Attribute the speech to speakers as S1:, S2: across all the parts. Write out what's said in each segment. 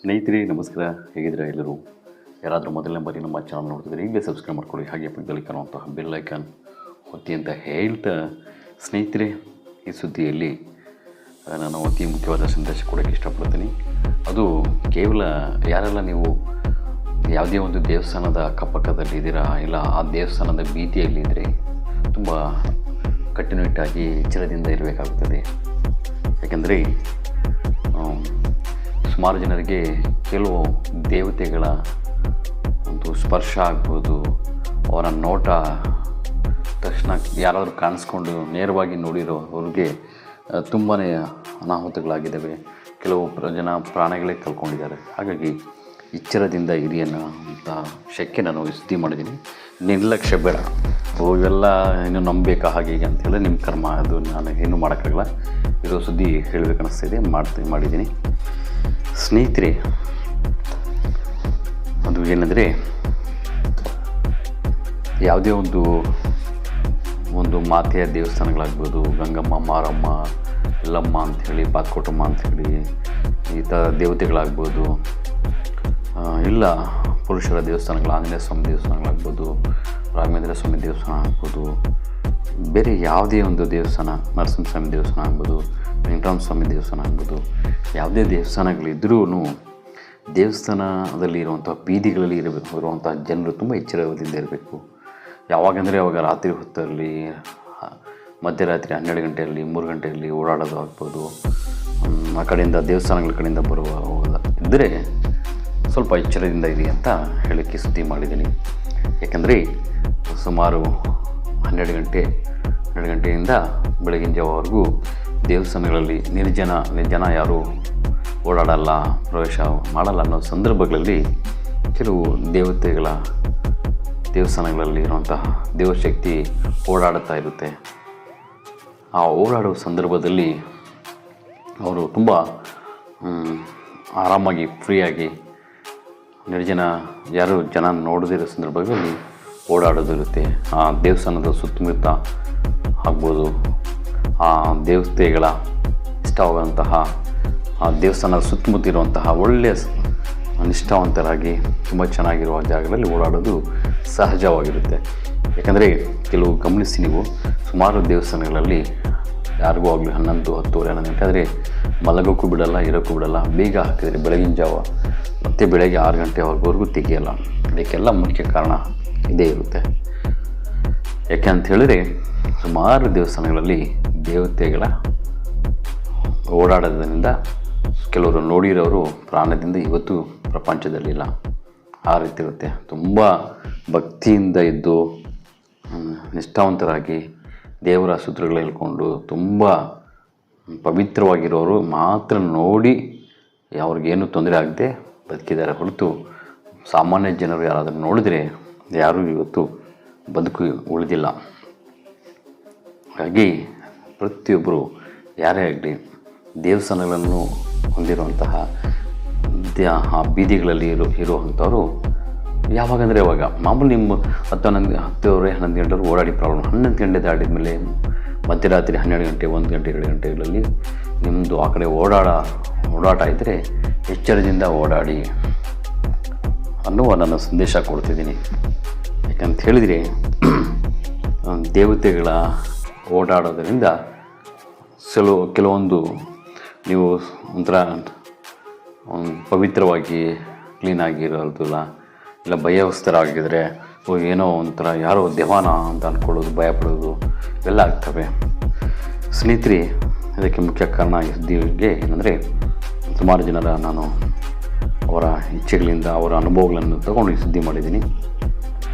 S1: ಸ್ನೇಹಿತರೆ ನಮಸ್ಕಾರ. ಹೇಗಿದ್ದೀರಾ ಎಲ್ಲರೂ? ಯಾರಾದರೂ ಮೊದಲನೇ ಬಾರಿ ನಮ್ಮ ಚಾನಲ್ ನೋಡ್ತಿದ್ರೆ ಈಗಲೇ ಸಬ್ಸ್ಕ್ರೈಬ್ ಮಾಡ್ಕೊಳ್ಳಿ, ಹಾಗೆ ಪಕ್ಕದಲ್ಲಿ ಕಾಣುವಂತಹ ಬೆಲ್ ಐಕಾನ್ ಒತ್ತಿ ಅಂತ ಹೇಳ್ತಾ, ಸ್ನೇಹಿತರೆ ಈ ಸುದ್ದಿಯಲ್ಲಿ ನಾನು ಅತಿ ಮುಖ್ಯವಾದ ಸಂದೇಶ ಕೊಡೋಕ್ಕೆ ಇಷ್ಟಪಡ್ತೀನಿ. ಅದು ಕೇವಲ ಯಾರೆಲ್ಲ ನೀವು ಯಾವುದೇ ಒಂದು ದೇವಸ್ಥಾನದ ಅಕ್ಕಪಕ್ಕದಲ್ಲಿದ್ದೀರಾ, ಇಲ್ಲ ಆ ದೇವಸ್ಥಾನದ ಬೀದಿಯಲ್ಲಿದ್ದರೆ ತುಂಬ ಕಟ್ಟುನಿಟ್ಟಾಗಿ ಎಚ್ಚರದಿಂದ ಇರಬೇಕಾಗುತ್ತದೆ. ಯಾಕೆಂದರೆ ಸುಮಾರು ಜನರಿಗೆ ಕೆಲವು ದೇವತೆಗಳ ಒಂದು ಸ್ಪರ್ಶ ಆಗ್ಬೋದು, ಅವರ ನೋಟ ತಕ್ಷಣ ಯಾರಾದರೂ ಕಾಣಿಸ್ಕೊಂಡು ನೇರವಾಗಿ ನೋಡಿರೋವ್ರಿಗೆ ತುಂಬಾ ಅನಾಹುತಗಳಾಗಿದ್ದಾವೆ. ಕೆಲವು ಜನ ಪ್ರಾಣಿಗಳೇ ಕಳ್ಕೊಂಡಿದ್ದಾರೆ. ಹಾಗಾಗಿ ಎಚ್ಚರದಿಂದ ಇರಿ ಅನ್ನೋ ಅಂತ ಶಕ್ಕೆ ನಾನು ಸುದ್ದಿ ಮಾಡಿದ್ದೀನಿ. ನಿರ್ಲಕ್ಷ್ಯ ಬೇಡ. ಇವೆಲ್ಲ ಇನ್ನೂ ನಂಬಬೇಕಾ ಹಾಗೆ ಹೀಗೆ ಅಂಥೇಳಿ ನಿಮ್ಮ ಕರ್ಮ, ಅದು ನಾನು ಏನೂ ಮಾಡೋಕ್ಕಾಗಲ್ಲ. ಇರೋ ಸುದ್ದಿ ಹೇಳಬೇಕನ್ನಿಸ್ತಿದೆ, ಮಾಡಿದ್ದೀನಿ. ಸ್ನೇಹಿತರೆ, ಅದು ಏನಂದರೆ, ಯಾವುದೇ ಒಂದು ಮಾತೆಯ ದೇವಸ್ಥಾನಗಳಾಗ್ಬೋದು, ಗಂಗಮ್ಮ, ಮಾರಮ್ಮ, ಎಲ್ಲಮ್ಮ ಅಂಥೇಳಿ, ಬಾತ್ಕೋಟಮ್ಮ ಅಂಥೇಳಿ ಈ ಥರ ದೇವತೆಗಳಾಗ್ಬೋದು, ಇಲ್ಲ ಪುರುಷರ ದೇವಸ್ಥಾನಗಳು, ಆಂಜನೇಯ ಸ್ವಾಮಿ ದೇವಸ್ಥಾನಗಳಾಗ್ಬೋದು, ರಾಘವೇಂದ್ರ ಸ್ವಾಮಿ ದೇವಸ್ಥಾನ ಆಗ್ಬೋದು, ಬೇರೆ ಯಾವುದೇ ಒಂದು ದೇವಸ್ಥಾನ, ನರಸಿಂಹಸ್ವಾಮಿ ದೇವಸ್ಥಾನ ಆಗ್ಬೋದು, ವೆಂಕಟರಾಮ ಸ್ವಾಮಿ ದೇವಸ್ಥಾನ ಆಗ್ಬೋದು, ಯಾವುದೇ ದೇವಸ್ಥಾನಗಳಿದ್ರೂ ದೇವಸ್ಥಾನದಲ್ಲಿ ಇರುವಂಥ ಬೀದಿಗಳಲ್ಲಿ ಇರುವಂಥ ಜನರು ತುಂಬ ಎಚ್ಚರದಿಂದ ಇರಬೇಕು. ಯಾವಾಗಂದರೆ ಅವಾಗ ರಾತ್ರಿ ಹೊತ್ತಲ್ಲಿ, ಮಧ್ಯರಾತ್ರಿ 12 ಗಂಟೆಯಲ್ಲಿ, 3 ಗಂಟೆಯಲ್ಲಿ ಓಡಾಡೋದು ಆಗ್ಬೋದು, ಆ ಕಡೆಯಿಂದ ದೇವಸ್ಥಾನಗಳ ಕಡೆಯಿಂದ ಬರುವ ಇದ್ದರೆ ಸ್ವಲ್ಪ ಎಚ್ಚರದಿಂದ ಇರಿ ಅಂತ ಹೇಳೋಕ್ಕೆ ಸುದ್ದಿ ಮಾಡಿದ್ದೀನಿ. ಯಾಕಂದರೆ ಸುಮಾರು 12 ಗಂಟೆಯಿಂದ ಬೆಳಗಿನ ಜಾವವರೆಗೂ ದೇವಸ್ಥಾನಗಳಲ್ಲಿ ಜನ ಯಾರೂ ಓಡಾಡಲ್ಲ, ಪ್ರವೇಶ ಮಾಡಲ್ಲ ಅನ್ನೋ ಸಂದರ್ಭಗಳಲ್ಲಿ ಕೆಲವು ದೇವಸ್ಥಾನಗಳಲ್ಲಿ ಇರುವಂತಹ ದೇವಶಕ್ತಿ ಓಡಾಡುತ್ತಾ ಇರುತ್ತೆ. ಆ ಓಡಾಡುವ ಸಂದರ್ಭದಲ್ಲಿ ಅವರು ತುಂಬ ಆರಾಮಾಗಿ, ಫ್ರೀಯಾಗಿ, ಯಾರು ಜನ ನೋಡದಿರೋ ಸಂದರ್ಭದಲ್ಲಿ ಓಡಾಡೋದಿರುತ್ತೆ. ಆ ದೇವಸ್ಥಾನದ ಸುತ್ತಮುತ್ತ ಆಗ್ಬೋದು, ಆ ದೇವತೆಗಳ ಇಷ್ಟವಾಗುವಂತಹ ಆ ದೇವಸ್ಥಾನದ ಸುತ್ತಮುತ್ತ ಇರುವಂತಹ ಒಳ್ಳೆಯ ನಿಷ್ಠಾವಂತರಾಗಿ ತುಂಬ ಚೆನ್ನಾಗಿರುವ ಜಾಗದಲ್ಲಿ ಓಡಾಡೋದು ಸಹಜವಾಗಿರುತ್ತೆ. ಯಾಕಂದರೆ ಕೆಲವು ಗಮನಿಸಿ, ನೀವು ಸುಮಾರು ದೇವಸ್ಥಾನಗಳಲ್ಲಿ ಯಾರಿಗೂ ಆಗಲಿ 11, 10, 11 ಗಂಟೆ ಆದರೆ ಮಲಗೋಕ್ಕೂ ಬಿಡಲ್ಲ, ಇರೋಕ್ಕೂ ಬಿಡಲ್ಲ. ಬೇಗ ಹಾಕಿದರೆ ಬೆಳಗಿನ ಜಾವ ಮತ್ತು ಬೆಳಗ್ಗೆ 6 ಗಂಟೆವರೆಗೂ ತೆಗೆಯಲ್ಲ. ಇದಕ್ಕೆಲ್ಲ ಮುಖ್ಯ ಕಾರಣ ಇದೇ ಇರುತ್ತೆ. ಯಾಕೆ ಅಂತ ಹೇಳಿದ್ರೆ, ಸುಮಾರು ದೇವಸ್ಥಾನಗಳಲ್ಲಿ ದೇವತೆಗಳ ಓಡಾಡೋದ್ರಿಂದ ಕೆಲವರು ನೋಡಿರೋರು ಪ್ರಾಣದಿಂದ ಇವತ್ತು ಪ್ರಪಂಚದಲ್ಲಿಲ್ಲ. ಆ ರೀತಿ ಇರುತ್ತೆ. ತುಂಬ ಭಕ್ತಿಯಿಂದ ಇದ್ದು ನಿಷ್ಠಾವಂತರಾಗಿ ದೇವರ ಸೂತ್ರಗಳು ಹೇಳ್ಕೊಂಡು ತುಂಬ ಪವಿತ್ರವಾಗಿರೋರು ಮಾತ್ರ ನೋಡಿ ಅವ್ರಿಗೇನು ತೊಂದರೆ ಆಗದೆ ಬದುಕಿದ್ದಾರೆ ಹೊರತು, ಸಾಮಾನ್ಯ ಜನರು ಯಾರಾದರೂ ನೋಡಿದರೆ ಯಾರೂ ಇವತ್ತು ಬದುಕು ಉಳಿದಿಲ್ಲ. ಹಾಗಾಗಿ ಪ್ರತಿಯೊಬ್ಬರು ಯಾರೇ ಆಗಲಿ ದೇವಸ್ಥಾನಗಳನ್ನು ಹೊಂದಿರುವಂತಹ ಆ ಬೀದಿಗಳಲ್ಲಿ ಇರುವಂಥವ್ರು ಯಾವಾಗಂದರೆ ಅವಾಗ ಮಾಮೂಲಿ ನಿಮ್ಮ 10-11 ಗಂಟೆವರೆಗೂ ಓಡಾಡಿ ಪ್ರಾಬ್ಲಮ್. 11 ಗಂಟೆ ದಾಟಿದ ಮೇಲೆ ಮಧ್ಯರಾತ್ರಿ 12 ಗಂಟೆ, 1 ಗಂಟೆ, 2 ಗಂಟೆಗಳಲ್ಲಿ ನಿಮ್ಮದು ಆ ಕಡೆ ಓಡಾಟ ಇದ್ದರೆ ಎಚ್ಚರದಿಂದ ಓಡಾಡಿ ಅನ್ನುವ ನನ್ನ ಸಂದೇಶ ಕೊಡ್ತಿದ್ದೀನಿ. ಯಾಕಂತ ಹೇಳಿದರೆ, ದೇವತೆಗಳ ಓಡಾಡೋದರಿಂದ ಕೆಲವೊಂದು ನೀವು ಒಂಥರ ಪವಿತ್ರವಾಗಿ ಕ್ಲೀನಾಗಿರೋದಿಲ್ಲ, ಇಲ್ಲ ಭಯಸ್ಥರಾಗಿದ್ದರೆ ಏನೋ ಒಂಥರ ಯಾರೋ ದೇವಾನ ಅಂತ ಅಂದ್ಕೊಳ್ಳೋದು, ಭಯಪಡೋದು ಇವೆಲ್ಲ ಆಗ್ತವೆ. ಸ್ನೇಹಿತರೆ, ಇದಕ್ಕೆ ಮುಖ್ಯ ಕಾರಣ ಸುದ್ದಿಗೆ ಏನಂದರೆ, ಸುಮಾರು ಜನರ ನಾನು ಅವರ ಇಚ್ಛೆಗಳಿಂದ, ಅವರ ಅನುಭವಗಳನ್ನು ತಗೊಂಡು ಈ ಸುದ್ದಿ ಮಾಡಿದ್ದೀನಿ.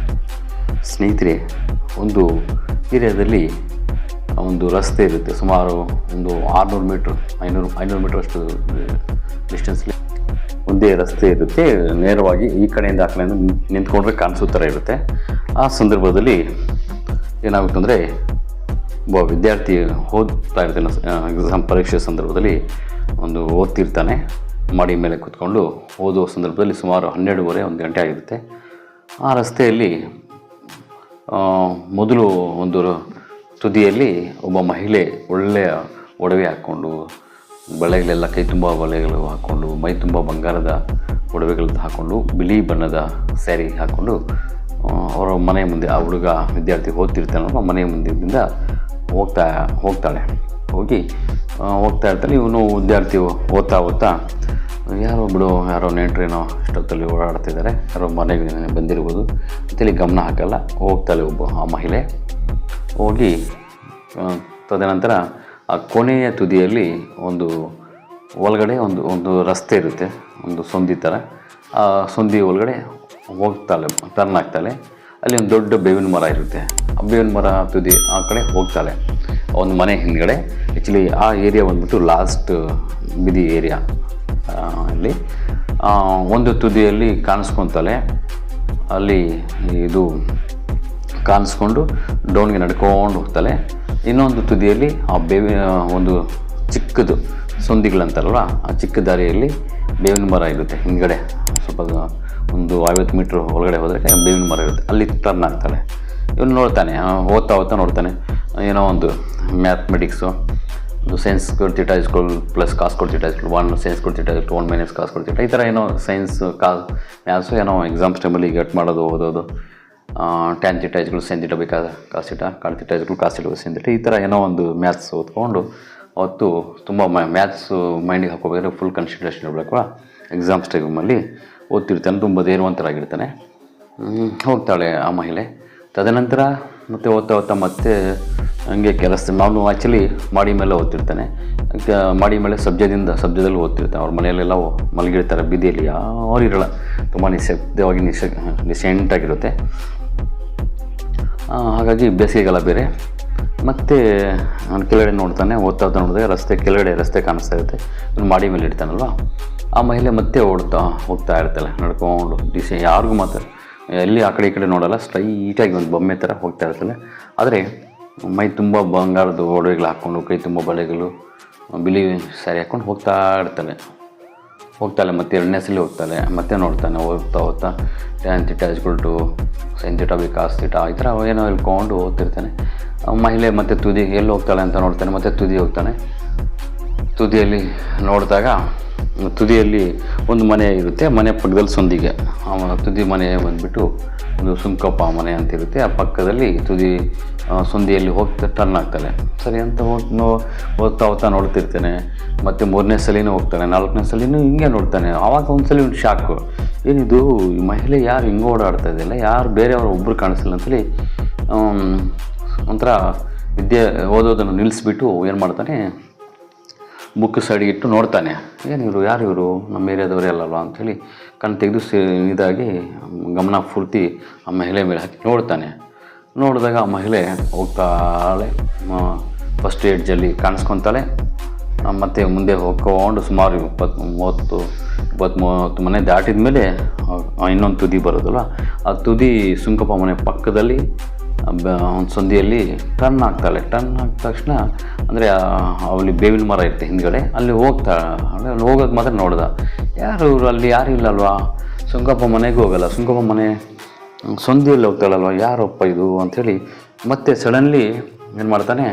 S1: ಸ್ನೇಹಿತರೆ, ಒಂದು ಏರಿಯಾದಲ್ಲಿ ಒಂದು ರಸ್ತೆ ಇರುತ್ತೆ. ಸುಮಾರು ಒಂದು 600 ಮೀಟ್ರ್, 500 ಮೀಟ್ರ್ ಅಷ್ಟು ಡಿಸ್ಟೆನ್ಸ್ಲಿ ಒಂದೇ ರಸ್ತೆ ಇರುತ್ತೆ. ನೇರವಾಗಿ ಈ ಕಡೆಯಿಂದ ಆ ಕಡೆಯಿಂದ ನಿಂತ್ಕೊಂಡ್ರೆ ಕಾಣಿಸೋ ಥರ ಇರುತ್ತೆ. ಆ ಸಂದರ್ಭದಲ್ಲಿ ಏನಾಗುತ್ತೆ ಅಂದರೆ, ಒಬ್ಬ ವಿದ್ಯಾರ್ಥಿ ಓದ್ತಾ ಇರ್ತಾನೆ. ಎಕ್ಸಾಮ್ ಪರೀಕ್ಷೆ ಸಂದರ್ಭದಲ್ಲಿ ಓದ್ತಿರ್ತಾನೆ. ಮಾಡಿ ಮೇಲೆ ಕೂತ್ಕೊಂಡು ಓದುವ ಸಂದರ್ಭದಲ್ಲಿ ಸುಮಾರು 12:30, 1 ಗಂಟೆ ಆಗಿರುತ್ತೆ. ಆ ರಸ್ತೆಯಲ್ಲಿ ಮೊದಲು ತುದಿಯಲ್ಲಿ ಒಬ್ಬ ಮಹಿಳೆ ಒಳ್ಳೆಯ ಒಡವೆ ಹಾಕ್ಕೊಂಡು ಬಳೆಗಳೆಲ್ಲ ಕೈ ತುಂಬ ಬಳೆಗಳು ಹಾಕ್ಕೊಂಡು, ಮೈ ತುಂಬ ಬಂಗಾರದ ಒಡವೆಗಳದ್ದು ಹಾಕ್ಕೊಂಡು, ಬಿಳಿ ಬಣ್ಣದ ಸ್ಯಾರಿ ಹಾಕ್ಕೊಂಡು ಅವರ ಮನೆ ಮುಂದೆ, ಆ ಹುಡುಗ ವಿದ್ಯಾರ್ಥಿ ಓದ್ತಿರ್ತಾನಲ್ವ, ಮನೆ ಮುಂದಿನಿಂದ ಹೋಗ್ತಾಳೆ. ಹೋಗ್ತಾ ಇರ್ತಾನೆ. ಇವನು ವಿದ್ಯಾರ್ಥಿ ಓದ್ತಾ ಯಾರೋ ನೆಂಟ್ರೇನೋ ಇಷ್ಟೊತ್ತಲ್ಲಿ ಓಡಾಡ್ತಿದ್ದಾರೆ, ಯಾರೋ ಮನೆಗೆ ಬಂದಿರ್ಬೋದು ಅಂತೇಳಿ ಗಮನ ಹಾಕಲ್ಲ. ಹೋಗ್ತಾಳೆ ಆ ಮಹಿಳೆ. ಹೋಗಿ ತದನಂತರ ಆ ಕೊನೆಯ ತುದಿಯಲ್ಲಿ ಒಳಗಡೆ ಒಂದು ರಸ್ತೆ ಇರುತ್ತೆ, ಒಂದು ಸಂದಿ ಥರ. ಆ ಸಂದಿ ಒಳಗಡೆ ಹೋಗ್ತಾಳೆ, ಟರ್ನ್ ಆಗ್ತಾಳೆ. ಅಲ್ಲಿ ಒಂದು ದೊಡ್ಡ ಬೇವಿನ ಮರ ಇರುತ್ತೆ. ಆ ಬೇವಿನ ಮರ ತುದಿ ಆ ಕಡೆ ಹೋಗ್ತಾಳೆ. ಒಂದು ಮನೆ ಹಿಂದ್ಗಡೆ. ಆ್ಯಕ್ಚುಲಿ ಆ ಏರಿಯಾ ಬಂದ್ಬಿಟ್ಟು ಲಾಸ್ಟ್ ಬಿದಿ ಏರಿಯಾ. ಅಲ್ಲಿ ಒಂದು ತುದಿಯಲ್ಲಿ ಕಾಣಿಸ್ಕೊತಾಳೆ. ಅಲ್ಲಿ ಇದು ಕಾಣಿಸ್ಕೊಂಡು ಡೌನ್ಗೆ ನಡ್ಕೊಂಡು ಹೋಗ್ತಾಳೆ. ಇನ್ನೊಂದು ತುದಿಯಲ್ಲಿ ಆ ಒಂದು ಚಿಕ್ಕದು ಸಂದಿಗಳಂತಾರಲ್ವ, ಆ ಚಿಕ್ಕ ದಾರಿಯಲ್ಲಿ ಬೇವಿನ ಮರ ಇರುತ್ತೆ ಹಿಂದ್ಗಡೆ. ಸ್ವಲ್ಪ ಒಂದು 50 ಮೀಟ್ರ್ ಒಳಗಡೆ ಹೋದರೆ ಬೇವಿನ ಮರ ಇರುತ್ತೆ. ಅಲ್ಲಿ ಟರ್ನ್ ಆಗ್ತಾಳೆ. ಇವನು ನೋಡ್ತಾನೆ, ಓದ್ತಾ ನೋಡ್ತಾನೆ. ಏನೋ ಒಂದು ಮ್ಯಾಥಮೆಟಿಕ್ಸು, ಒಂದು ಸೈನ್ಸ್ ಕೊಡ್ತಿಟ್ಟ ಇಸ್ಕೊಲ್ ಪ್ಲಸ್ ಕಾಸ್ ಕೊಡ್ತಿಟ್ಟ ಇಸ್ಕೊಲ್ 1 ಸೈನ್ಸ್ ಕೊಡ್ತಿಟ್ಟ 1 ಮೈನಸ್ ಕಾಸ್ ಕೊಡ್ತಿಟ್ಟ, ಈ ಥರ ಏನೋ ಸೈನ್ಸ್ ಮ್ಯಾಥ್ಸು ಏನೋ ಎಕ್ಸಾಮ್ಸ್ ಟೈಮಲ್ಲಿ ಗಟ್ ಮಾಡೋದು, ಓದೋದು. ಟ್ಯಾನ್ ಥೀಟಾ ಇಸ್ಗಳು ಸೈನ್ ಥೀಟಾ ಬೇಕಾದ ಕಾಸ್ ಥೀಟಾ, ಕಾನ್ ಥೀಟಾ ಇಸ್ಗಳು ಕಾಸ್ ಥೀಟಾ ಸೈನ್ ಥೀಟಾ, ಈ ಥರ ಏನೋ ಒಂದು ಮ್ಯಾಥ್ಸ್ ಓದ್ಕೊಂಡು ಅವತ್ತು ತುಂಬ ಮ್ಯಾಥ್ಸು ಮೈಂಡಿಗೆ ಹಾಕೋಬೇಕಾದ್ರೆ ಫುಲ್ ಕಾನ್ಸಂಟ್ರೇಷನ್ ಇರಬೇಕು. ಎಕ್ಸಾಮ್ಸ್ ಟೈಮಲ್ಲಿ ಓದ್ತಿರ್ತಾನೆ, ತುಂಬ ಧೈರ್ಯವಂತರಾಗಿರ್ತಾನೆ. ಹೋಗ್ತಾಳೆ ಆ ಮಹಿಳೆ. ತದನಂತರ ಮತ್ತೆ ಓದ್ತಾ ಮತ್ತೆ ಹಂಗೆ ನಾನು ಆ್ಯಕ್ಚುಲಿ ಮಾಡಿ ಮೇಲೆ ಓದ್ತಿರ್ತಾನೆ. ಮಾಡಿ ಮೇಲೆ ಸಬ್ಜದಲ್ಲಿ ಓದ್ತಿರ್ತಾನೆ. ಅವ್ರ ಮನೆಯಲ್ಲೆಲ್ಲ ಮಲಗಿರ್ತಾರೆ, ಬೀದಿಯಲ್ಲಿ ಯಾರು ಇರೋಲ್ಲ, ತುಂಬ ನಿಶಬ್ದವಾಗಿ ನಿಸೆಂಟಾಗಿರುತ್ತೆ. ಹಾಗಾಗಿ ಬೇಸಿಗೆಗಾಲ ಬೇರೆ. ಮತ್ತು ನಾನು ಕೆಳಗಡೆ ನೋಡ್ತಾನೆ, ಓದ್ತಾ ನೋಡಿದಾಗ ರಸ್ತೆ ಕಾಣಿಸ್ತಾ ಇರುತ್ತೆ. ಇವ್ನು ಮಾಡಿ ಮೇಲೆ ಇರ್ತಾನಲ್ವ, ಆ ಮಹಿಳೆ ಮತ್ತೆ ಹೋಗ್ತಾ ಇರ್ತಾಳೆ ನಡ್ಕೊಂಡು. ಯಾರಿಗೂ ಎಲ್ಲಿ ಆ ಕಡೆ ಈ ಕಡೆ ನೋಡೋಲ್ಲ, ಸ್ಟ್ರೈಟಾಗಿ ಒಂದು ಬೊಮ್ಮೆ ಥರ ಹೋಗ್ತಾ ಇರ್ತಾಳೆ. ಆದರೆ ಮೈ ತುಂಬ ಬಂಗಾರದ ಒಡವೆಗಳು ಹಾಕ್ಕೊಂಡು, ಕೈ ತುಂಬ ಬಳೆಗಳು, ಬಿಳಿ ಸ್ಯಾರಿ ಹಾಕ್ಕೊಂಡು ಹೋಗ್ತಾ ಇರ್ತಾಳೆ. ಮತ್ತೆ 2ನೇ ಸಲ ಹೋಗ್ತಾಳೆ. ಮತ್ತೆ ನೋಡ್ತಾನೆ, ಓದ್ತಾ tan theta is equal to sine theta by cos theta, ಈ ಥರ ಏನೋ ಹೇಳ್ಕೊಂಡು ಓದ್ತಿರ್ತಾನೆ. ಮಹಿಳೆ ಮತ್ತೆ ಎಲ್ಲಿ ಹೋಗ್ತಾಳೆ ಅಂತ ನೋಡ್ತಾನೆ. ಮತ್ತೆ ಹೋಗ್ತಾನೆ. ತುದಿಯಲ್ಲಿ ನೋಡಿದಾಗ ತುದಿಯಲ್ಲಿ ಒಂದು ಮನೆ ಇರುತ್ತೆ. ಮನೆ ಪಕ್ಕದಲ್ಲಿ ಸಂದಿಗೆ ತುದಿ ಮನೆ ಬಂದುಬಿಟ್ಟು ಒಂದು ಸುಂಕಪ್ಪ ಮನೆ ಅಂತ ಇರುತ್ತೆ. ಆ ಪಕ್ಕದಲ್ಲಿ ಸಂದಿಯಲ್ಲಿ ಟರ್ನ್ ಆಗ್ತಾಳೆ. ಸರಿ ಅಂತ ಓದ್ತಾ ನೋಡ್ತಿರ್ತೇನೆ. ಮತ್ತು 3ನೇ ಸಲಿನೂ ಹೋಗ್ತಾನೆ, 4ನೇ ಸಲಿನೂ ಹಿಂಗೆ ನೋಡ್ತಾನೆ. ಆವಾಗ ಒಂದ್ಸಲಿ ಒಂದು ಶಾಕು, ಏನಿದು ಈ ಮಹಿಳೆ ಯಾರು ಹಿಂಗೆ ಓಡಾಡ್ತಾ ಇದೆಯಲ್ಲ, ಯಾರು ಬೇರೆಯವರು ಒಬ್ಬರು ಕಾಣಿಸಿಲ್ಲ ಅಂತೇಳಿ ಒಂಥರ ಓದೋದನ್ನು ನಿಲ್ಲಿಸ್ಬಿಟ್ಟು ಏನು ಮಾಡ್ತಾನೆ, ಬುಕ್ ಸೈಡಿಗೆ ಇಟ್ಟು ನೋಡ್ತಾನೆ. ಏನಿವರು, ಯಾರು ಇವರು, ನಮ್ಮ ಏರಿಯಾದವರೇ ಅಲ್ಲಲ್ವ ಅಂಥೇಳಿ ಕಣ್ಣು ತೆಗೆದು ಇದಾಗಿ ಗಮನ ಪೂರ್ತಿ ಆ ಮಹಿಳೆ ಮೇಲೆ ಹಾಕಿ ನೋಡಿದಾಗ ಆ ಮಹಿಳೆ ಹೋಗ್ತಾಳೆ. ಫಸ್ಟ್ ಎಡ್ಜಲ್ಲಿ ಕಾಣಿಸ್ಕೊತಾಳೆ. ಮತ್ತು ಮುಂದೆ ಹೋಗ್ಕೊಂಡು ಸುಮಾರು 20-30 ಮನೆ ದಾಟಿದ ಮೇಲೆ ಇನ್ನೊಂದು ತುದಿ ಬರೋದಲ್ಲ, ಆ ತುದಿ ಸುಂಕಪ್ಪ ಮನೆ ಪಕ್ಕದಲ್ಲಿ ಒಂದು ಸಂದಿಯಲ್ಲಿ ಟರ್ನ್ ಆಗ್ತಾಳೆ. ಟರ್ನ್ ಆದ ತಕ್ಷಣ ಅಂದರೆ ಅಲ್ಲಿ ಬೇವಿನ ಮರ ಇರುತ್ತೆ ಹಿಂದ್ಗಡೆ. ಅಲ್ಲಿ ಹೋಗೋದು ಮಾತ್ರ ನೋಡ್ದ. ಯಾರು ಇವರು, ಅಲ್ಲಿ ಯಾರು ಇಲ್ಲಲ್ವಾ, ಸುಂಕಪ್ಪ ಮನೆಗೂ ಹೋಗಲ್ಲ, ಸುಂಕಪ್ಪ ಮನೆ ಸಂದಿಯಲ್ಲಿ ಹೋಗ್ತಾಳಲ್ವ, ಯಾರಪ್ಪ ಇದು ಅಂಥೇಳಿ ಮತ್ತೆ ಸಡನ್ಲಿ ಏನು ಮಾಡ್ತಾನೆ,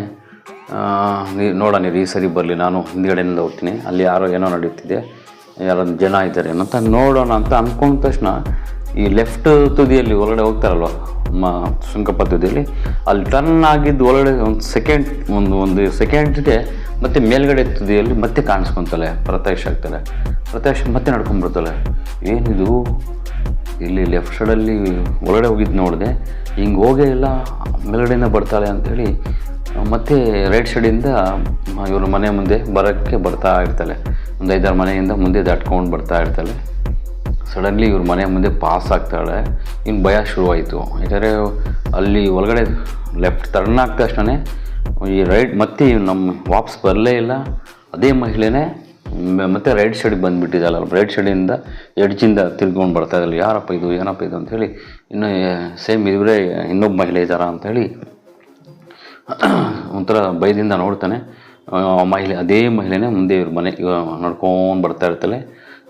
S1: ನೋಡೋಣ ಈ ಸರಿ ಬರಲಿ, ನಾನು ಹಿಂದ್ಗಡೆಯಿಂದ ಹೋಗ್ತೀನಿ, ಅಲ್ಲಿ ಯಾರೋ ಏನೋ ನಡೆಯುತ್ತಿದೆ, ಯಾರೋ ಜನ ಇದ್ದಾರೆ ಅಂತ ನೋಡೋಣ ಅಂತ ಅಂದ್ಕೊಂಡ ತಕ್ಷಣ ಈ ಲೆಫ್ಟ್ ತುದಿಯಲ್ಲಿ ಒಳಗಡೆ ಹೋಗ್ತಾರಲ್ವ ಸುಂಕಪ್ಪ ತುದಿಯಲ್ಲಿ, ಅಲ್ಲಿ ಟರ್ನ್ ಆಗಿದ್ದು ಒಳಗಡೆ ಒಂದು ಸೆಕೆಂಡ್ಗೆ ಮತ್ತೆ ಮೇಲ್ಗಡೆ ತುದಿಯಲ್ಲಿ ಮತ್ತೆ ಕಾಣಿಸ್ಕೊತಾಳೆ, ಪ್ರತ್ಯಕ್ಷ ಆಗ್ತಾಳೆ. ಮತ್ತೆ ನಡ್ಕೊಂಡ್ಬಿಡ್ತಾಳೆ. ಏನಿದು, ಇಲ್ಲಿ ಲೆಫ್ಟ್ ಸೈಡಲ್ಲಿ ಒಳಗಡೆ ಹೋಗಿದ್ದು ನೋಡಿದೆ, ಹಿಂಗೆ ಹೋಗೇ ಇಲ್ಲ, ಮೇಲ್ಗಡೆಯಿಂದ ಬರ್ತಾಳೆ ಅಂಥೇಳಿ ಮತ್ತೆ ರೈಟ್ ಸೈಡಿಂದ ಇವ್ರ ಮನೆ ಮುಂದೆ ಬರ್ತಾ ಇರ್ತಾಳೆ. ಒಂದು 5-6 ಮನೆಯಿಂದ ಮುಂದೆ ದಾಟ್ಕೊಂಡು ಬರ್ತಾ ಇರ್ತಾಳೆ. ಸಡನ್ಲಿ ಇವ್ರ ಮನೆ ಮುಂದೆ ಪಾಸ್ ಆಗ್ತಾಳೆ. ಇನ್ನು ಭಯ ಶುರುವಾಯಿತು. ಯಾಕಂದರೆ ಅಲ್ಲಿ ಒಳಗಡೆ ಲೆಫ್ಟ್ ಟರ್ನ್ ಆಗ್ದ ತಕ್ಷಣ ಈ ರೈಟ್ ಮತ್ತೆ ನಮ್ಮ ವಾಪಸ್ ಬರಲೇ ಇಲ್ಲ. ಅದೇ ಮಹಿಳೆನೇ ಮತ್ತೆ ರೈಟ್ ಸೈಡಿಗೆ ಬಂದುಬಿಟ್ಟಿದ್ದಲ್ಲ, ರೈಟ್ ಸೈಡಿಂದ ಎಡ್ಜಿಂದ ತಿರ್ಕೊಂಡು ಬರ್ತಾ ಇದ್ದಲ್ಲ. ಯಾರಪ್ಪ ಇದು, ಏನಪ್ಪ ಇದು ಅಂಥೇಳಿ, ಇನ್ನು ಸೇಮ್ ಇವರೇ ಇನ್ನೊಬ್ಬ ಮಹಿಳೆ ಇದ್ದಾರಾ ಅಂಥೇಳಿ ಒಂಥರ ಭಯದಿಂದ ನೋಡ್ತಾನೆ. ಅದೇ ಮಹಿಳೆನೇ ಮುಂದೆ ಇವ್ರ ಮನೆ ನಡ್ಕೊಂಡು ಬರ್ತಾ ಇರ್ತಾಳೆ.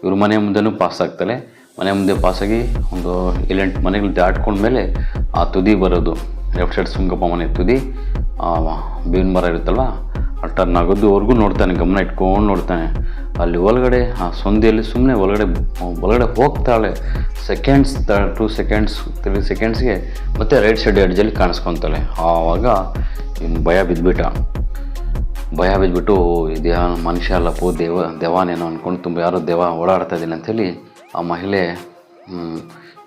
S1: ಇವ್ರ ಮನೆ ಮುಂದೆನೂ ಪಾಸ್ ಆಗ್ತಾಳೆ. ಮನೆ ಮುಂದೆ ಪಾಸಾಗಿ ಒಂದು 7-8 ಮನೆಗಳು ದಾಟ್ಕೊಂಡ್ಮೇಲೆ ಆ ತುದಿ ಬರೋದು, ಲೆಫ್ಟ್ ಸೈಡ್ ಸುಂಕಪ್ಪ ಮನೆ ತುದಿ, ಬೇವಿನ ಮರ ಇರುತ್ತಲ್ವ, ಟರ್ನ್ ಆಗೋದುವರೆಗೂ ನೋಡ್ತಾನೆ, ಗಮನ ಇಟ್ಕೊಂಡು ನೋಡ್ತಾನೆ. ಅಲ್ಲಿ ಒಳಗಡೆ ಆ ಸಂದಿಯಲ್ಲಿ ಸುಮ್ಮನೆ ಒಳಗಡೆ ಹೋಗ್ತಾಳೆ. ಸೆಕೆಂಡ್ಸ್ 2 ಸೆಕೆಂಡ್ಸ್ 3 ಸೆಕೆಂಡ್ಸ್ಗೆ ಮತ್ತೆ ರೈಟ್ ಸೈಡ್ ಎಡ್ಜಲ್ಲಿ ಕಾಣಿಸ್ಕೊತಾಳೆ. ಆವಾಗ ಭಯ ಬಿದ್ದುಬಿಟ್ಟು ಇದ್ಯಾ ಮನುಷ್ಯ ಅಲ್ಲಪ್ಪೋ ದೆವ್ವನೇನೋ ಅಂದ್ಕೊಂಡು ತುಂಬ ಯಾರೋ ದೆವ್ವ ಓಡಾಡ್ತಾ ಇದ್ದೀನಿ ಅಂಥೇಳಿ ಆ ಮಹಿಳೆ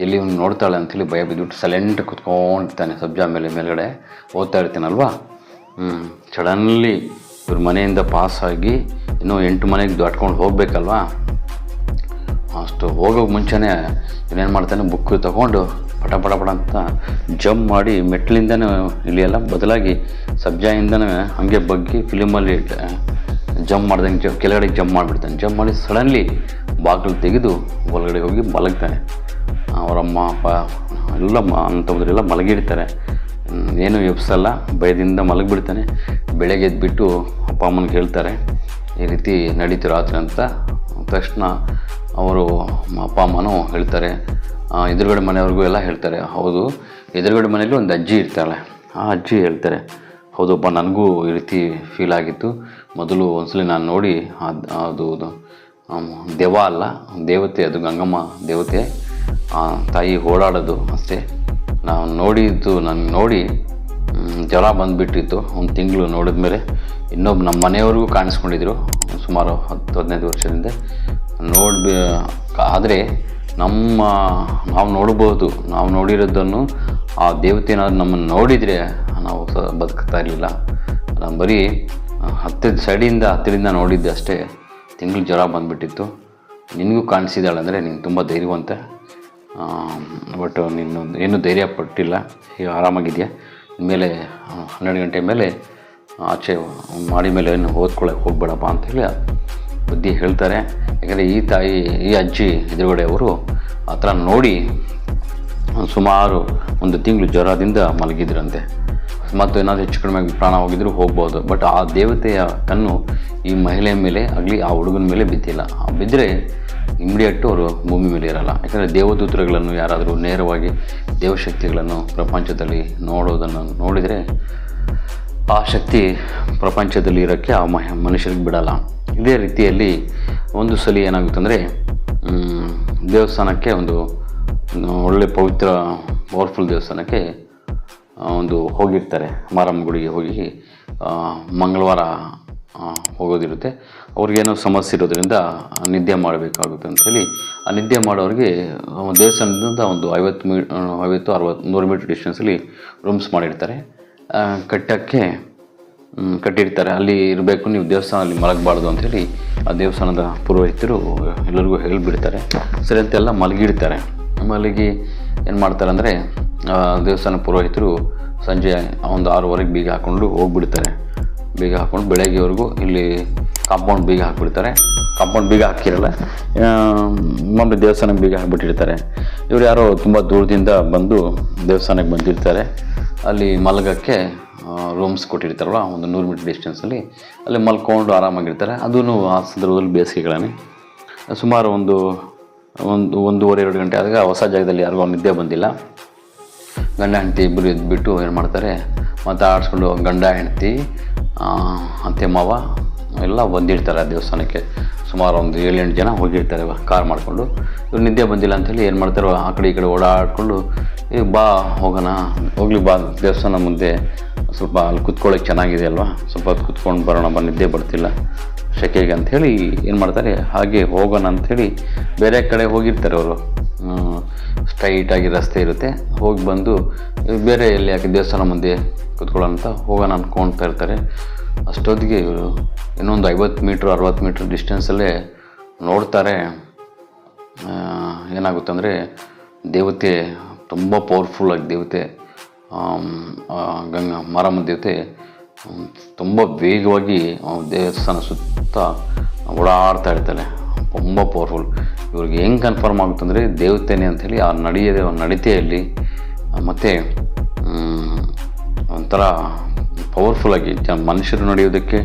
S1: ಎಲ್ಲಿ ನೋಡ್ತಾಳೆ ಅಂಥೇಳಿ ಭಯ ಬಿದ್ದುಬಿಟ್ಟು ಸೈಲೆಂಟ್ ಕುತ್ಕೊಂಡಿರ್ತಾನೆ. ಸಬ್ಜಾ ಮೇಲ್ಗಡೆ ಓದ್ತಾ ಇರ್ತೀನಲ್ವಾ. ಸಡನ್ಲಿ ಇವ್ರ ಮನೆಯಿಂದ ಪಾಸಾಗಿ ಇನ್ನೂ 8 ಮನೆಗೆ ದಾಟ್ಕೊಂಡು ಹೋಗಬೇಕಲ್ವಾ. ಅಷ್ಟು ಹೋಗೋಕ್ಕೆ ಮುಂಚೆನೇ ಇನ್ನೇನು ಮಾಡ್ತಾನೆ, ಬುಕ್ ತೊಗೊಂಡು ಪಟ ಅಂತ ಜಂಪ್ ಮಾಡಿ ಮೆಟ್ಲಿಂದನೇ ಇಲ್ಲಿ ಎಲ್ಲ ಬದಲಾಗಿ ಸಬ್ಜಾಯಿಂದನೇ ಹಾಗೆ ಬಗ್ಗಿ ಫಿಲಿಮಲ್ಲಿ ಜಂಪ್ ಮಾಡ್ದಂಗೆ ಕೆಳಗಡೆ ಜಂಪ್ ಮಾಡಿಬಿಡ್ತಾನೆ. ಜಂಪ್ ಮಾಡಿ ಸಡನ್ಲಿ ಬಾಗಿಲು ತೆಗೆದು ಒಳಗಡೆ ಹೋಗಿ ಮಲಗ್ತಾನೆ. ಅವರಮ್ಮ ಅಪ್ಪ ಎಲ್ಲ ಅಂಥವ್ರೆಲ್ಲ ಮಲಗಿರ್ತಾರೆ. ಏನೂ ಎಬ್ಸಲ್ಲ, ಭಯದಿಂದ ಮಲಗಿಬಿಡ್ತಾನೆ. ಬೆಳಗ್ಗೆ ಎದ್ಬಿಟ್ಟು ಅಪ್ಪ ಅಮ್ಮನಿಗೆ ಹೇಳ್ತಾರೆ ಈ ರೀತಿ ನಡೀತು ರಾತ್ರಿ ಅಂತ. ತಕ್ಷಣ ಅವರು ಅಪ್ಪ ಅಮ್ಮನೂ ಹೇಳ್ತಾರೆ, ಎದುರುಗಡೆ ಮನೆಯವ್ರಿಗೂ ಎಲ್ಲ ಹೇಳ್ತಾರೆ. ಹೌದು, ಎದುರುಗಡೆ ಮನೆಯಲ್ಲಿ ಒಂದು ಅಜ್ಜಿ ಇರ್ತಾಳೆ. ಆ ಅಜ್ಜಿ ಹೇಳ್ತಾರೆ, ಹೌದಪ್ಪ ನನಗೂ ಈ ರೀತಿ ಫೀಲ್ ಆಗಿತ್ತು. ಮೊದಲು ಒಂದ್ಸಲಿ ನಾನು ನೋಡಿ ಅದು ದೆವ್ವ ಅಲ್ಲ, ದೇವತೆ, ಅದು ಗಂಗಮ್ಮ ದೇವತೆ, ತಾಯಿ ಓಡಾಡೋದು ಅಷ್ಟೇ. ನಾವು ನನಗೆ ನೋಡಿ ಜ್ವರ ಬಂದುಬಿಟ್ಟಿತ್ತು. 1 ತಿಂಗಳು ನೋಡಿದ್ಮೇಲೆ ಇನ್ನೊಬ್ಬ ನಮ್ಮ ಮನೆಯವ್ರಿಗೂ ಕಾಣಿಸ್ಕೊಂಡಿದ್ರು ಸುಮಾರು 10-15 ವರ್ಷದಿಂದ. ಆದರೆ ನಾವು ನೋಡ್ಬೋದು, ನಾವು ನೋಡಿರೋದನ್ನು ಆ ದೇವತೆ ಏನಾದ್ರು ನಮ್ಮನ್ನು ನೋಡಿದರೆ ನಾವು ಬದುಕ್ತಾ ಇರಲಿಲ್ಲ. ನಾನು ಬರೀ ಹತ್ತಿರದಿಂದ ನೋಡಿದ್ದೆ ಅಷ್ಟೇ. ತಿಂಗಳು ಜ್ವರ ಬಂದುಬಿಟ್ಟಿತ್ತು. ನಿನಗೂ ಕಾಣಿಸಿದಾಳೆ ಅಂದರೆ ನೀನು ತುಂಬ ಧೈರ್ಯವಂತ. ಬಟ್ ನೀನು ಏನೂ ಧೈರ್ಯ ಪಟ್ಟಿಲ್ಲ, ಈಗ ಆರಾಮಾಗಿದೆಯಾ. ಇನ್ಮೇಲೆ 12 ಗಂಟೆ ಮೇಲೆ ಆಚೆ ಮಾಡಿ ಮೇಲೆ ಏನು ಓದ್ಕೊಳ್ಳೋಕೆ ಹೋಗ್ಬೇಡಪ್ಪ ಅಂಥೇಳಿ ಬುದ್ಧಿ ಹೇಳ್ತಾರೆ. ಯಾಕಂದರೆ ಈ ಅಜ್ಜಿ ಎದುರುಗಡೆ ಅವರು ಆ ಥರ ನೋಡಿ ಸುಮಾರು 1 ತಿಂಗಳು ಜ್ವರದಿಂದ ಮಲಗಿದ್ರಂತೆ. ಮತ್ತು ಏನಾದರೂ ಹೆಚ್ಚು ಕಡಿಮೆ ಪ್ರಾಣ ಹೋಗಿದ್ರು ಹೋಗ್ಬೋದು. ಬಟ್ ಆ ದೇವತೆಯ ಕಣ್ಣು ಈ ಮಹಿಳೆಯ ಮೇಲೆ ಆಗಲಿ ಆ ಹುಡುಗನ ಮೇಲೆ ಬಿದ್ದಿಲ್ಲ. ಬಿದ್ದರೆ ಇಮಿಡಿಯೇಟು ಅವರು ಭೂಮಿ ಮೇಲೆ ಇರೋಲ್ಲ. ಯಾಕಂದರೆ ದೇವದೂತರುಗಳನ್ನು ಯಾರಾದರೂ ನೇರವಾಗಿ ದೇವಶಕ್ತಿಗಳನ್ನು ಪ್ರಪಂಚದಲ್ಲಿ ನೋಡೋದನ್ನು ನೋಡಿದರೆ ಆ ಶಕ್ತಿ ಪ್ರಪಂಚದಲ್ಲಿ ಇರೋಕ್ಕೆ ಆ ಮನುಷ್ಯರಿಗೆ ಬಿಡಲ್ಲ. ಇದೇ ರೀತಿಯಲ್ಲಿ ಒಂದು ಸಲ ಏನಾಗುತ್ತಂದರೆ ದೇವಸ್ಥಾನಕ್ಕೆ ಒಂದು ಒಳ್ಳೆ ಪವಿತ್ರ ಪವರ್ಫುಲ್ ದೇವಸ್ಥಾನಕ್ಕೆ ಹೋಗಿರ್ತಾರೆ. ಮಾರಮ್ಮ ಗುಡಿಗೆ ಹೋಗಿ ಮಂಗಳವಾರ ಹೋಗೋದಿರುತ್ತೆ. ಅವ್ರಿಗೇನೋ ಸಮಸ್ಯೆ ಇರೋದ್ರಿಂದ ನಿದ್ದೆ ಮಾಡಬೇಕಾಗುತ್ತೆ ಅಂಥೇಳಿ ಆ ನಿದ್ದೆ ಮಾಡೋರಿಗೆ ದೇವಸ್ಥಾನದಿಂದ ಒಂದು 50-60-100 ಮೀಟ್ರ್ ಡಿಸ್ಟೆನ್ಸಲ್ಲಿ ರೂಮ್ಸ್ ಮಾಡಿರ್ತಾರೆ. ಕಟ್ಟಿರ್ತಾರೆ. ಅಲ್ಲಿ ಇರಬೇಕು, ನೀವು ದೇವಸ್ಥಾನದಲ್ಲಿ ಮಲಗಬಾರ್ದು ಅಂಥೇಳಿ ಆ ದೇವಸ್ಥಾನದ ಪುರೋಹಿತರು ಎಲ್ಲರಿಗೂ ಹೇಳಿಬಿಡ್ತಾರೆ. ಸರಿ ಅಂತೆಲ್ಲ ಮಲಗಿರ್ತಾರೆ. ಮಲಗಿ ಏನು ಮಾಡ್ತಾರೆ ಅಂದರೆ ದೇವಸ್ಥಾನ ಪುರೋಹಿತರು ಸಂಜೆ ಒಂದು 6:15 ಬೀಗ ಹಾಕ್ಕೊಂಡು ಹೋಗ್ಬಿಡ್ತಾರೆ. ಬೀಗ ಹಾಕ್ಕೊಂಡು ಬೆಳಗ್ಗೆವರೆಗೂ ಇಲ್ಲಿ ಕಾಂಪೌಂಡ್ ಬೀಗ ಹಾಕ್ಬಿಡ್ತಾರೆ. ಕಾಂಪೌಂಡ್ ಬೀಗ ಹಾಕಿರಲ್ಲ, ಮಾಮೂಲಿ ದೇವಸ್ಥಾನಕ್ಕೆ ಬೀಗ ಹಾಕ್ಬಿಟ್ಟಿರ್ತಾರೆ. ಇವರು ಯಾರೋ ತುಂಬ ದೂರದಿಂದ ಬಂದು ದೇವಸ್ಥಾನಕ್ಕೆ ಬಂದಿರ್ತಾರೆ. ಅಲ್ಲಿ ಮಲಗೋಕ್ಕೆ ರೂಮ್ಸ್ ಕೊಟ್ಟಿರ್ತಾರಲ್ಲ, ಒಂದು 100 ಮೀಟ್ರ್ ಡಿಸ್ಟೆನ್ಸಲ್ಲಿ. ಅಲ್ಲಿ ಮಲ್ಕೊಂಡು ಆರಾಮಾಗಿರ್ತಾರೆ. ಅದೂ ಆ ಸಂದರ್ಭದಲ್ಲಿ ಬೇಸಿಗೆಗಳೇ ಸುಮಾರು ಒಂದು 1-1:30-2 ಗಂಟೆ ಆದಾಗ ಹೊಸ ಜಾಗದಲ್ಲಿ ಯಾರಿಗೂ ನಿದ್ದೆ ಬಂದಿಲ್ಲ. ಗಂಡ ಹೆಂಡತಿ ಇಬ್ಬರು ಎದ್ಬಿಟ್ಟು ಏನು ಮಾಡ್ತಾರೆ, ಮಾತಾಡಿಸ್ಕೊಂಡು ಗಂಡ ಹೆಂಡತಿ ಅತ್ತೆ ಮಾವ ಎಲ್ಲ ಬಂದಿರ್ತಾರೆ ಆ ದೇವಸ್ಥಾನಕ್ಕೆ. ಸುಮಾರು ಒಂದು 7-8 ಜನ ಹೋಗಿರ್ತಾರೆ ಕಾರ್ ಮಾಡಿಕೊಂಡು. ಇವ್ರು ನಿದ್ದೆ ಬಂದಿಲ್ಲ ಅಂಥೇಳಿ ಏನು ಮಾಡ್ತಾರೆ, ಆ ಕಡೆ ಈ ಕಡೆ ಓಡಾಡಿಕೊಂಡು ಬಾ ಹೋಗಲಿ ಬಾ ದೇವಸ್ಥಾನ ಮುಂದೆ ಸ್ವಲ್ಪ ಅಲ್ಲಿ ಕುತ್ಕೊಳ್ಳೋಕೆ ಚೆನ್ನಾಗಿದೆ ಅಲ್ವಾ, ಸ್ವಲ್ಪ ಹೊತ್ತು ಕುತ್ಕೊಂಡು ಬರೋಣ ಬಾ, ನಿದ್ದೆ ಬರ್ತಿಲ್ಲ ಶೆಕೆಗೆ ಅಂಥೇಳಿ ಏನು ಮಾಡ್ತಾರೆ, ಹಾಗೆ ಹೋಗೋಣ ಅಂಥೇಳಿ ಬೇರೆ ಕಡೆ ಹೋಗಿರ್ತಾರೆ ಅವರು. ಸ್ಟ್ರೈಟಾಗಿ ರಸ್ತೆ ಇರುತ್ತೆ, ಹೋಗಿ ಬಂದು ಬೇರೆ ಎಲ್ಲಿ ಯಾಕೆ ದೇವಸ್ಥಾನ ಮುಂದೆ ಕುತ್ಕೊಳ್ಳೋ ಅಂತ ಹೋಗೋಣ ಅಂದ್ಕೊಳ್ತಾ ಇರ್ತಾರೆ. ಅಷ್ಟೊತ್ತಿಗೆ ಇವರು ಇನ್ನೊಂದು 50-60 ಮೀಟ್ರ್ ಡಿಸ್ಟೆನ್ಸಲ್ಲೇ ನೋಡ್ತಾರೆ. ಏನಾಗುತ್ತಂದರೆ ದೇವತೆ ತುಂಬ ಪವರ್ಫುಲ್ಲಾಗಿ ದೇವತೆ ಮಾರಮ್ಮ ದೇವತೆ ತುಂಬ ವೇಗವಾಗಿ ದೇವಸ್ಥಾನ ಸುತ್ತ ಓಡಾಡ್ತಾ ಇರ್ತಾಳೆ. ತುಂಬ ಪವರ್ಫುಲ್. ಇವ್ರಿಗೆ ಹೆಂಗೆ ಕನ್ಫರ್ಮ್ ಆಗುತ್ತಂದರೆ ದೇವತೆನೇ ಅಂಥೇಳಿ ಆ ನಡತೆಯಲ್ಲಿ ಮತ್ತು ಒಂಥರ ಪವರ್ಫುಲ್ಲಾಗಿ ಮನುಷ್ಯರು ನಡೆಯೋದಕ್ಕೆ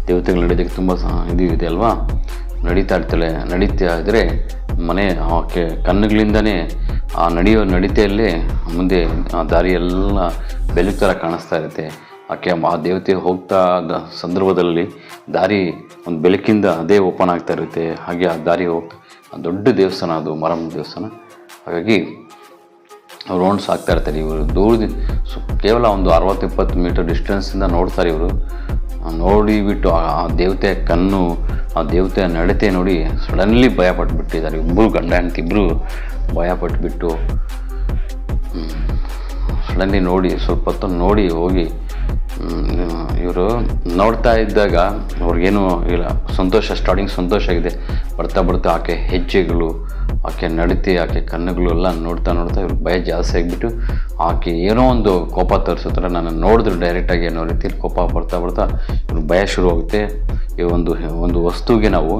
S1: ದೇವತೆಗಳು ನಡೆಯೋದಕ್ಕೆ ತುಂಬ ಇದು ಇದೆ ಅಲ್ವಾ. ನಡೀತಾ ಇದ್ದರೆ ಮನೆ ಆಕೆ ಕಣ್ಣುಗಳಿಂದನೇ ಆ ನಡತೆಯಲ್ಲೇ ಮುಂದೆ ಆ ದಾರಿಯೆಲ್ಲ ಬೆಳಕು ಥರ ಕಾಣಿಸ್ತಾ ಇರುತ್ತೆ. ಆ ದೇವತೆ ಹೋಗ್ತಾ ಸಂದರ್ಭದಲ್ಲಿ ದಾರಿ ಒಂದು ಬೆಳಕಿಂದ ಅದೇ ಓಪನ್ ಆಗ್ತಾ ಇರುತ್ತೆ. ಹಾಗೆ ಆ ದಾರಿ ದೊಡ್ಡ ದೇವಸ್ಥಾನ, ಅದು ಮಾರಮ್ಮ ದೇವಸ್ಥಾನ. ಹಾಗಾಗಿ ರೌಂಡ್ಸ್ ಆಗ್ತಾ ಇರ್ತಾರೆ ಇವರು. ದೂರದಿಂದ ಕೇವಲ ಒಂದು 60-20 ಮೀಟರ್ ಡಿಸ್ಟೆನ್ಸಿಂದ ನೋಡ್ತಾರೆ ಇವರು. ನೋಡಿಬಿಟ್ಟು ಆ ದೇವತೆಯ ಕಣ್ಣು, ಆ ದೇವತೆಯ ನಡತೆ ನೋಡಿ ಸಡನ್ಲಿ ಭಯಪಟ್ಟುಬಿಟ್ಟಿದ್ದಾರೆ. ಇಬ್ಬರು ಗಂಡ ಹೆಂಡತಿ ಇಬ್ಬರು ಭಯಪಟ್ಟುಬಿಟ್ಟು ಸಡನ್ಲಿ ನೋಡಿ ಸ್ವಲ್ಪ ಹೊತ್ತು ನೋಡಿ ಹೋಗಿ ಇವರು ನೋಡ್ತಾ ಇದ್ದಾಗ ಅವ್ರಿಗೇನು ಇಲ್ಲ, ಸಂತೋಷ, ಸ್ಟಾರ್ಟಿಂಗ್ ಸಂತೋಷ ಆಗಿದೆ. ಬರ್ತಾ ಬರ್ತಾ ಆಕೆ ಹೆಜ್ಜೆಗಳು, ಆಕೆ ನಡತೆ, ಆಕೆ ಕಣ್ಣುಗಳು ಎಲ್ಲ ನೋಡ್ತಾ ಇವ್ರಿಗೆ ಭಯ ಜಾಸ್ತಿ ಆಗಿಬಿಟ್ಟು ಆಕೆ ಏನೋ ಒಂದು ಕೋಪ ತೋರಿಸುತ್ತಾರೆ. ನಾನು ನೋಡಿದ್ರು ಡೈರೆಕ್ಟಾಗಿ ಅನ್ನೋ ರೀತಿಯಲ್ಲಿ ಕೋಪ ಬರ್ತಾ ಇವ್ರಿಗೆ ಭಯ ಶುರು ಆಗುತ್ತೆ. ಈ ಒಂದು ವಸ್ತುವಿಗೆ ನಾವು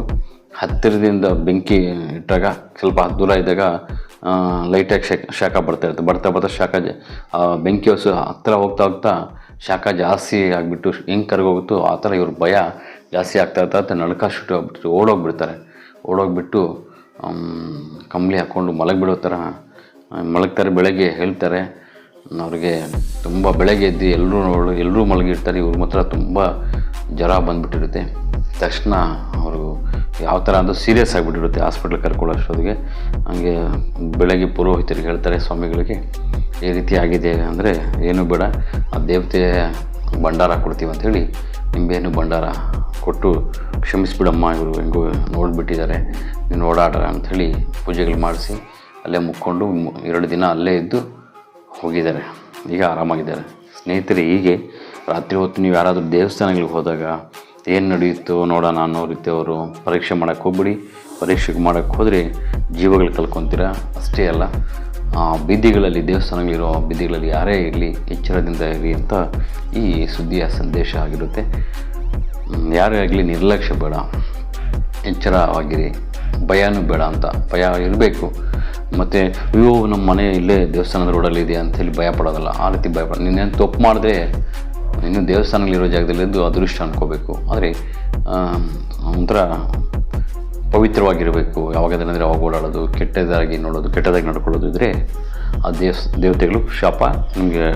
S1: ಹತ್ತಿರದಿಂದ ಬೆಂಕಿ ಇಟ್ಟಾಗ, ಸ್ವಲ್ಪ ದೂರ ಇದ್ದಾಗ ಲೈಟಾಗಿ ಶಾಖ ಬರ್ತಾ ಇರುತ್ತೆ. ಬರ್ತಾ ಶಾಖ, ಬೆಂಕಿ ಹೊಸ ಹತ್ತಿರ ಹೋಗ್ತಾ ಶಾಖ ಜಾಸ್ತಿ ಆಗಿಬಿಟ್ಟು ಹೆಂಗೆ ಕರ್ಗೋಗುತ್ತೋ ಆ ಥರ ಇವ್ರ ಭಯ ಜಾಸ್ತಿ ಆಗ್ತಾ ನಡ್ಕ ಶುರು ಆಗ್ಬಿಟ್ಟು ಓಡೋಗ್ಬಿಟ್ಟು ಕಂಬಳಿ ಹಾಕ್ಕೊಂಡು ಮಲಗಿಬಿಡೋ ಥರ ಮಲಗ್ತಾರೆ. ಬೆಳಗ್ಗೆ ಹೇಳ್ತಾರೆ ಅವ್ರಿಗೆ ತುಂಬ ಬೆಳಗ್ಗೆ ಎದ್ದು ಎಲ್ಲರೂ ಮಲಗಿರ್ತಾರೆ. ಇವ್ರ ಮಾತ್ರ ತುಂಬ ಜ್ವರ ಬಂದುಬಿಟ್ಟಿರುತ್ತೆ. ತಕ್ಷಣ ಅವರು ಯಾವ ಥರ ಅಂದರೆ ಸೀರಿಯಸ್ ಆಗಿಬಿಟ್ಟಿರುತ್ತೆ. ಹಾಸ್ಪಿಟ್ಲಿಗೆ ಕರ್ಕೊಳ್ಳೋಷ್ಟೊತ್ತಿಗೆ ಹಂಗೆ ಬೆಳಗ್ಗೆ ಪುರೋಹಿತರಿಗೆ ಹೇಳ್ತಾರೆ, ಸ್ವಾಮಿಗಳಿಗೆ ಈ ರೀತಿ ಆಗಿದೆ ಅಂದರೆ ಏನೂ ಬೇಡ, ಆ ದೇವತೆ ಭಂಡಾರ ಕೊಡ್ತೀವಿ ಅಂಥೇಳಿ ನಿಂಬೆಹಣ್ಣು ಭಂಡಾರ ಕೊಟ್ಟು ಕ್ಷಮಿಸ್ಬಿಡಮ್ಮ, ಇವರು ಹೆಂಗೋ ನೋಡಿಬಿಟ್ಟಿದ್ದಾರೆ, ನೀನು ಓಡಾಡ್ರ ಅಂಥೇಳಿ ಪೂಜೆಗಳು ಮಾಡಿಸಿ ಅಲ್ಲೇ ಮುಕ್ಕೊಂಡು 2 ದಿನ ಅಲ್ಲೇ ಇದ್ದು ಹೋಗಿದ್ದಾರೆ. ಈಗ ಆರಾಮಾಗಿದ್ದಾರೆ. ಸ್ನೇಹಿತರೆ, ಹೀಗೆ ರಾತ್ರಿ ಹೊತ್ತು ನೀವು ಯಾರಾದರೂ ದೇವಸ್ಥಾನಗಳಿಗೆ ಹೋದಾಗ ಏನು ನಡೆಯುತ್ತೋ ನೋಡೋಣ ಅನ್ನೋ ರೀತಿ ಅವರು ಪರೀಕ್ಷೆ ಮಾಡೋಕ್ಕೆ ಹೋಗ್ಬಿಡಿ. ಪರೀಕ್ಷೆಗೆ ಮಾಡೋಕ್ಕೆ ಹೋದರೆ ಜೀವಗಳು ಕಳ್ಕೊತೀರ. ಅಷ್ಟೇ ಅಲ್ಲ, ಬೀದಿಗಳಲ್ಲಿ, ದೇವಸ್ಥಾನಗಳಿರೋ ಬೀದಿಗಳಲ್ಲಿ ಯಾರೇ ಇರಲಿ ಎಚ್ಚರದಿಂದ ಇರಿ ಅಂತ ಈ ಸುದ್ದಿಯ ಸಂದೇಶ ಆಗಿರುತ್ತೆ. ಯಾರೇ ಆಗಲಿ ನಿರ್ಲಕ್ಷ್ಯ ಬೇಡ, ಎಚ್ಚರವಾಗಿರಿ, ಭಯನೂ ಬೇಡ ಅಂತ. ಭಯ ಇರಬೇಕು. ಮತ್ತು ಅಯ್ಯೋ ನಮ್ಮ ಮನೆ ಇಲ್ಲೇ ದೇವಸ್ಥಾನದ ರೋಡಲ್ಲಿ ಇದೆ ಅಂಥೇಳಿ ಭಯ ಪಡೋದಲ್ಲ. ಆ ರೀತಿ ಭಯಪಡ, ನೀನೇನು ತಪ್ಪು ಮಾಡಿದ್ರೆ ಇನ್ನು ದೇವಸ್ಥಾನಗಳಿರೋ ಜಾಗದಲ್ಲಿದ್ದು ಅದೃಷ್ಟ ಅನ್ಕೋಬೇಕು. ಆದರೆ ಒಂಥರ ಪವಿತ್ರವಾಗಿರಬೇಕು. ಯಾವಾಗದಂದರೆ ಅವಾಗ ಓಡಾಡೋದು, ಕೆಟ್ಟದಾಗಿ ನೋಡೋದು, ಕೆಟ್ಟದಾಗಿ ನಡ್ಕೊಳ್ಳೋದು ಇದ್ದರೆ ಆ ದೇವತೆಗಳು ಶಾಪ ನಿಮಗೆ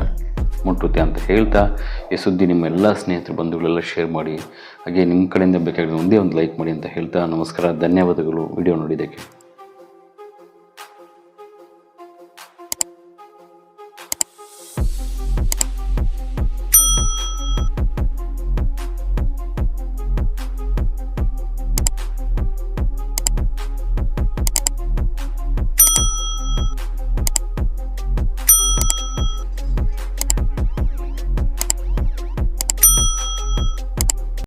S1: ಮುಟ್ಟುತ್ತೆ ಅಂತ ಹೇಳ್ತಾ ಈ ಸುದ್ದಿ ನಿಮ್ಮ ಎಲ್ಲ ಸ್ನೇಹಿತರು, ಬಂಧುಗಳೆಲ್ಲ ಶೇರ್ ಮಾಡಿ. ಹಾಗೆ ನಿಮ್ಮ ಕಡೆಯಿಂದ ಬೇಕಾಗಿರೋ ಒಂದೇ ಒಂದು ಲೈಕ್ ಮಾಡಿ ಅಂತ ಹೇಳ್ತಾ ನಮಸ್ಕಾರ, ಧನ್ಯವಾದಗಳು ವಿಡಿಯೋ ನೋಡಿದ್ದಕ್ಕೆ.